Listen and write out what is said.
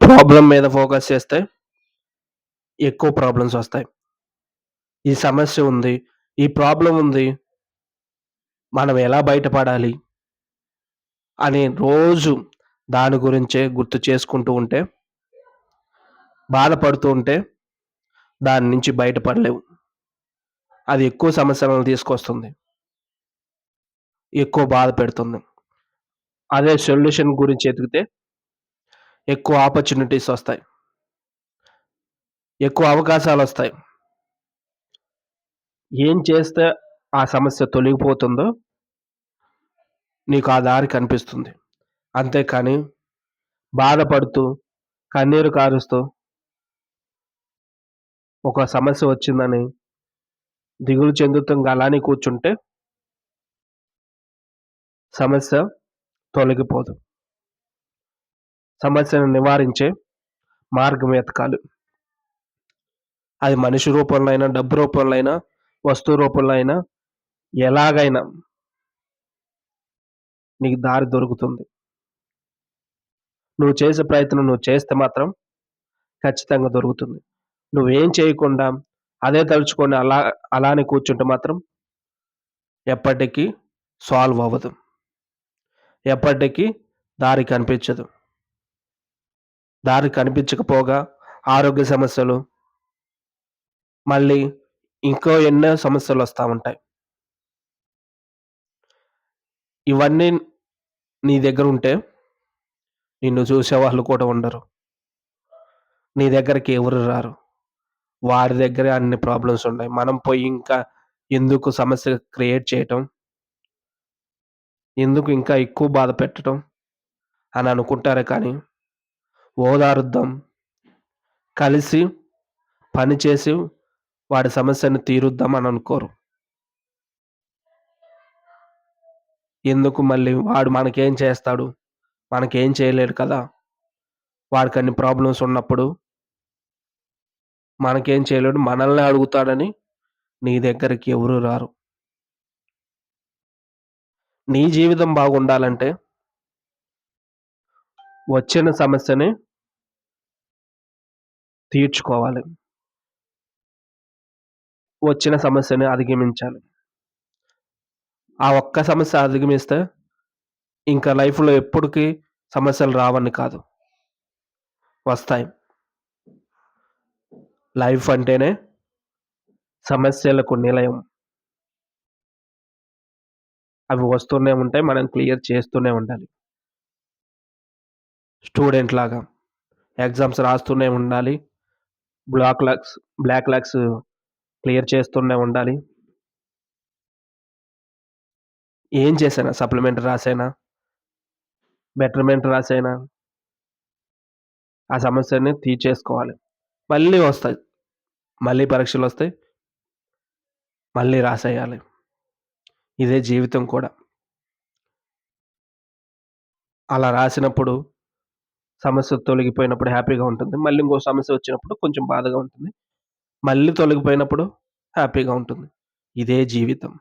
Problem మీద focus చేస్తే ఎక్కువ ప్రాబ్లమ్స్ వస్తాయి. ఈ సమస్య ఉంది. ఈ ప్రాబ్లమ్ ఉంది. మనం ఎలా బయటపడాలి? అని రోజు దాని గురించే గుర్తు చేసుకుంటూ ఉంటే, బాధపడుతూ ఉంటే దాని నుంచి బయటపడలేవు. అది ఎక్కువ సమస్యలను తీసుకొస్తుంది. ఎక్కువ బాధ పెడుతుంది. అదే సొల్యూషన్ గురించి ఎతికితే ఎక్కువ ఆపర్చునిటీస్ వస్తాయి. ఎక్కువ అవకాశాలొస్తాయి. ఏం చేస్తే ఆ సమస్య తొలగిపోతుందో నీకు ఆ దారి కనిపిస్తుంది. అంతేకానీ బాధపడుతూ, కన్నీరు కారుస్తూ ఒక సమస్య వచ్చిందని దిగులు చెందుతూ ఇంక అలానే కూర్చుంటే సమస్య తొలగిపోదు. సమస్యను నివారించే మార్గం వెతకాలి. అది మనిషి రూపంలో అయినా, డబ్బు రూపంలో అయినా, వస్తువు రూపంలో అయినా, ఎలాగైనా నీకు దారి దొరుకుతుంది. నువ్వు చేసే ప్రయత్నం నువ్వు చేస్తే మాత్రం ఖచ్చితంగా దొరుకుతుంది. నువ్వేం చేయకుండా అదే తలుచుకొని అలానే కూర్చుంటే మాత్రం ఎప్పటికీ సాల్వ్ అవ్వదు. ఎప్పటికీ దారి కనిపించదు. దారి కనిపించకపోగా ఆరోగ్య సమస్యలు, మళ్ళీ ఇంకో ఎన్నో సమస్యలొస్తా ఉంటాయి. ఇవన్నీ నీ దగ్గరుంటే నిన్ను చూసేవాళ్ళు కూడా ఉండరు. నీ దగ్గరికి ఎవరు రారు. వాడి దగ్గరే అన్ని ప్రాబ్లమ్స్ ఉన్నాయి. మనం పోయి ఇంకా ఎందుకు సమస్య క్రియేట్ చేయటం? ఎందుకు ఇంకా ఎక్కువ బాధ పెట్టటం? అని అనుకుంటారే కానీ, ఓదారుద్దాం, కలిసి పని చేసి వాడి సమస్యను తీరుద్దాం అని అనుకోరు. ఎందుకు మళ్ళీ వాడు మనకేం చేస్తాడు? మనకేం చేయలేడు కదా! వాడికన్ని ప్రాబ్లమ్స్ ఉన్నప్పుడు మనకేం చేయలేడు. మనల్నే అడుగుతాడని నీ దగ్గరికి ఎవరు రారు. నీ జీవితం బాగుండాలంటే వచ్చిన సమస్యని తీర్చుకోవాలి. వచ్చిన సమస్యని అధిగమించాలి. ఆ ఒక్క సమస్య అధిగమిస్తే ఇంకా లైఫ్‌లో ఎప్పటికి సమస్యలు రావని కాదు. వస్తాయి. లైఫ్ అంటేనే సమస్యలకు నిలయం. అవి వస్తూనే ఉంటాయి. మనం క్లియర్ చేస్తూనే ఉండాలి. స్టూడెంట్ లాగా ఎగ్జామ్స్ రాస్తూనే ఉండాలి. Backlogs backlogs clear చేస్తూనే ఉండాలి. ఏం చేసైనా సప్లిమెంటరీ రాసైనా, బెటర్‌మెంట్ రాసైనా ఆ సమస్యని తీర్చేసుకోవాలి. మళ్ళీ వస్తాయి. మళ్ళీ పరీక్షలొస్తాయి. మళ్ళీ రాసేయాలి. ఇదే జీవితం కూడా. అలా రాసినప్పుడు సమస్య తొలగిపోయినప్పుడు హ్యాపీగా ఉంటుంది. మళ్ళీ ఇంకో సమస్య వచ్చినప్పుడు కొంచెం బాధగా ఉంటుంది. మళ్ళీ తొలగిపోయినప్పుడు హ్యాపీగా ఉంటుంది. ఇదే జీవితం.